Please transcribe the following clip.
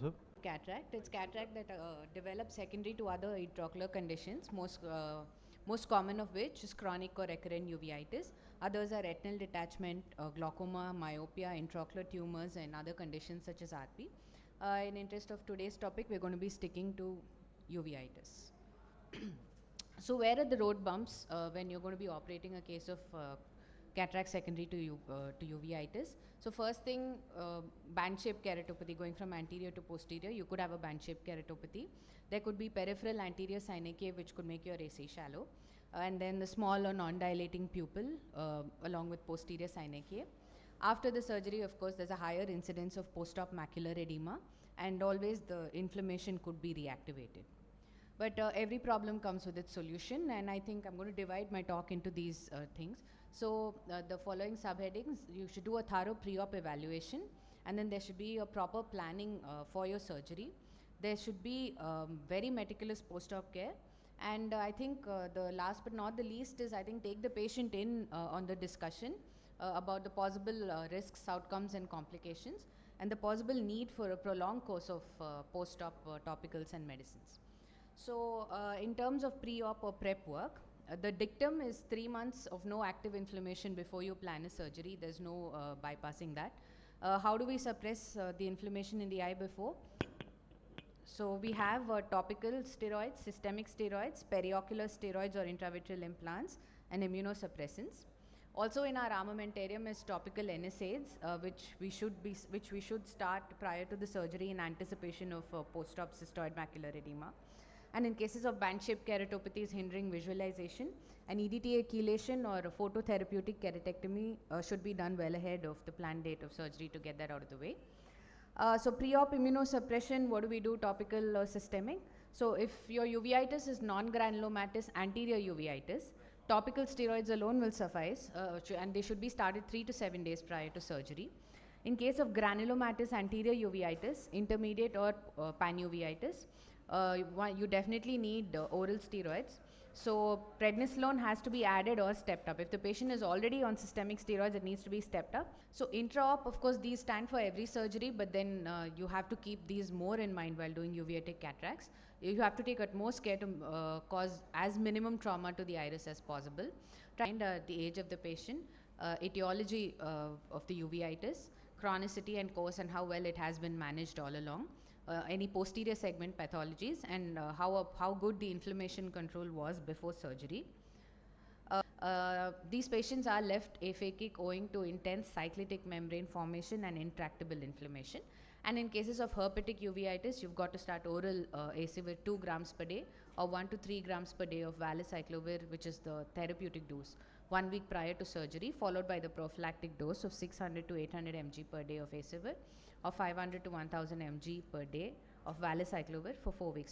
Sir? Cataract. It's cataract that develops secondary to other intraocular conditions, most common of which is chronic or recurrent uveitis. Others are retinal detachment, glaucoma, myopia, intraocular tumors, and other conditions such as RP. In interest of today's topic, we're going to be sticking to uveitis. So where are the road bumps when you're going to be operating a case of cataract secondary to uveitis? So first thing, band-shaped keratopathy going from anterior to posterior. You could have a band-shaped keratopathy. There could be peripheral anterior synechiae, which could make your AC shallow, and then the small or non-dilating pupil along with posterior synechiae. After the surgery, of course, there's a higher incidence of post-op macular edema, and always the inflammation could be reactivated. But every problem comes with its solution, and I think I'm going to divide my talk into these things. So the following subheadings: you should do a thorough pre-op evaluation, and then there should be a proper planning for your surgery. There should be very meticulous post-op care, and I think the last but not the least is, I think, take the patient in on the discussion about the possible risks, outcomes, and complications, and the possible need for a prolonged course of post-op topicals and medicines. So, in terms of pre-op or prep work, the dictum is 3 months of no active inflammation before you plan a surgery. There's no bypassing that. How do we suppress the inflammation in the eye before? So, we have topical steroids, systemic steroids, periocular steroids or intravitreal implants, and immunosuppressants. Also in our armamentarium is topical NSAIDs, which we should start prior to the surgery in anticipation of post-op cystoid macular edema. And in cases of band-shaped keratopathies hindering visualization, an EDTA chelation or a phototherapeutic keratectomy should be done well ahead of the planned date of surgery to get that out of the way. So pre-op immunosuppression, what do we do, topical or systemic? So if your uveitis is non-granulomatous anterior uveitis, topical steroids alone will suffice, and they should be started 3 to 7 days prior to surgery. In case of granulomatous anterior uveitis, intermediate or panuveitis, you definitely need oral steroids. So prednisolone has to be added or stepped up. If the patient is already on systemic steroids, it needs to be stepped up. So intra-op, of course, these stand for every surgery, but then you have to keep these more in mind while doing uveitic cataracts. You have to take utmost care to cause as minimum trauma to the iris as possible. Find the age of the patient, etiology of the uveitis, chronicity and course, and how well it has been managed all along, any posterior segment pathologies, and how good the inflammation control was before surgery. These patients are left aphakic owing to intense cyclitic membrane formation and intractable inflammation. And in cases of herpetic uveitis, you've got to start oral acivir 2 grams per day or 1 to 3 grams per day of valacyclovir, which is the therapeutic dose, 1 week prior to surgery, followed by the prophylactic dose of 600 to 800 mg per day of acivir or 500 to 1000 mg per day of valacyclovir for 4 weeks.